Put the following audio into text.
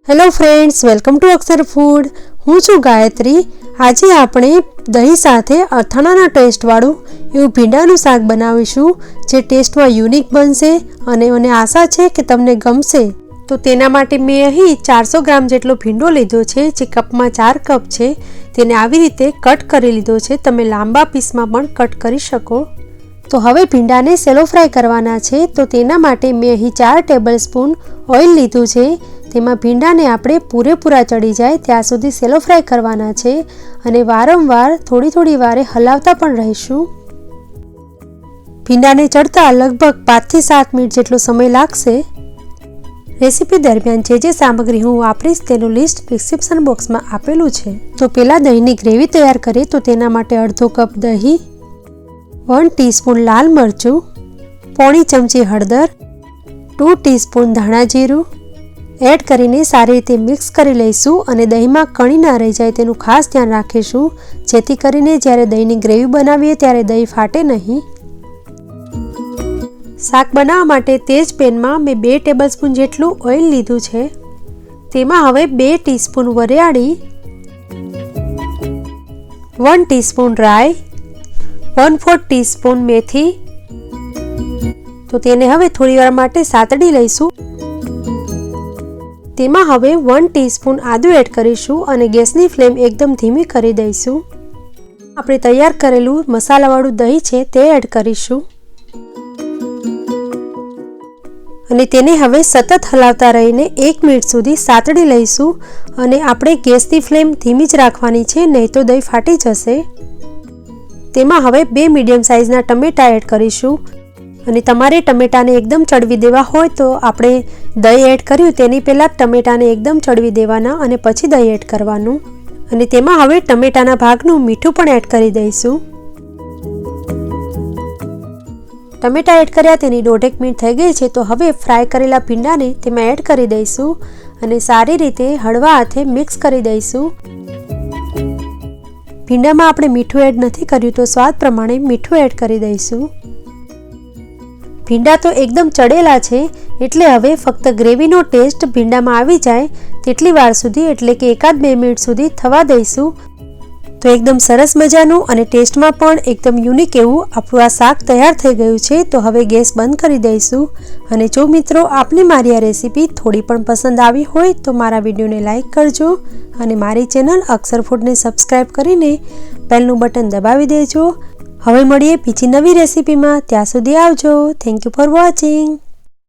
Hello friends, welcome to Akshar food. હું છું ગાયત્રી. આજે આપણે દહીં સાથે અથાણાના ટેસ્ટવાળું એવું ભીંડાનું શાક બનાવીશું, જે ટેસ્ટમાં યુનિક બનશે અને મને આશા છે કે તમને ગમશે. તો તેના માટે મેં અહીં 400 ગ્રામ જેટલો ભીંડો લીધો છે, જે કપમાં 4 કપ છે. તેને આવી રીતે કટ કરી લીધો છે. તમે લાંબા પીસમાં પણ કટ કરી શકો. તો હવે ભીંડાને સેલો ફ્રાય કરવાના છે. તો તેના માટે મેં અહીં 4 ટેબલસ્પૂન ઓઇલ લીધું છે. તેમાં ભીંડાને આપણે પૂરેપૂરા ચડી જાય ત્યાં સુધી સેલો ફ્રાય કરવાના છે અને વારંવાર થોડી વારે હલાવતા પણ રહીશું. ભીંડાને ચડતા લગભગ 5 થી 7 મિનિટ જેટલો સમય લાગશે. રેસીપી દરમિયાન જે સામગ્રી હું વાપરીશ તેનું લિસ્ટ ડિસ્ક્રિપ્શન બોક્સમાં આપેલું છે. તો પહેલાં દહીંની ગ્રેવી તૈયાર કરીએ. તો તેના માટે અડધો કપ દહીં, 1 ટીસ્પૂન લાલ મરચું, પોણી ચમચી હળદર, 2 ટીસ્પૂન ધાણા જીરું એડ કરીને સારી રીતે મિક્સ કરી લઈશું અને દહીંમાં કણી ના રહી જાય તેનું ખાસ ધ્યાન રાખીશું, જેથી કરીને જ્યારે દહીંની ગ્રેવી બનાવીએ ત્યારે દહીં ફાટે નહીં. શાક બનાવવા માટે તે જ પેનમાં મેં 2 ટેબલસ્પૂન જેટલું ઓઇલ લીધું છે. તેમાં હવે 2 ટીસ્પૂન વરિયાળી, 1 ટીસ્પૂન રાઈ, 1/4 ટીસ્પૂન મેથી. તો તેને હવે થોડીવાર માટે સાતડી લઈશું. તેમાં હવે 1 ટીસ્પૂન આદુ એડ કરીશું અને ગેસની ફ્લેમ એકદમ ધીમી કરી દઈશું. આપણે તૈયાર કરેલું મસાલાવાળું દહીં છે તે એડ કરીશું અને તેને હવે સતત હલાવતા રહીને 1 મિનિટ સુધી સાતડી લઈશું. અને આપણે ગેસની ફ્લેમ ધીમી જ રાખવાની છે, નહીં તો દહીં ફાટી જશે. તેમાં હવે 2 મીડિયમ સાઇઝના ટમેટા એડ કરીશું અને તમારે ટમેટાને એકદમ ચડવી દેવા હોય તો આપણે દહીં એડ કર્યું તેની પહેલાં ટમેટાને એકદમ ચડવી દેવાના અને પછી દહીં એડ કરવાનું. અને તેમાં હવે ટમેટાના ભાગનું મીઠું પણ એડ કરી દઈશું. ટમેટા એડ કર્યા તેની 1.5 મિનિટ થઈ ગઈ છે. તો હવે ફ્રાય કરેલા ભીંડાને તેમાં એડ કરી દઈશું અને સારી રીતે હળવા હાથે મિક્સ કરી દઈશું. ભીંડામાં આપણે મીઠું એડ નથી કર્યું, તો સ્વાદ પ્રમાણે મીઠું એડ કરી દઈશું. ભીંડા તો એકદમ ચડેલા છે, એટલે હવે ફક્ત ગ્રેવીનો ટેસ્ટ ભીંડામાં આવી જાય તેટલી વાર સુધી, એટલે કે 1-2 મિનિટ સુધી થવા દઈશું. તો એકદમ સરસ મજાનું અને ટેસ્ટમાં પણ એકદમ યુનિક એવું આપણું આ શાક તૈયાર થઈ ગયું છે. તો હવે ગેસ બંધ કરી દઈશું. અને જો મિત્રો આપને મારી આ રેસીપી થોડી પણ પસંદ આવી હોય તો મારા વિડીયોને લાઈક કરજો અને મારી ચેનલ અક્ષર ફૂડને સબસ્ક્રાઈબ કરીને બેલનું બટન દબાવી દેજો. હવે મળીએ બીજી નવી રેસીપીમાં. ત્યાં સુધી આવજો. Thank you for watching.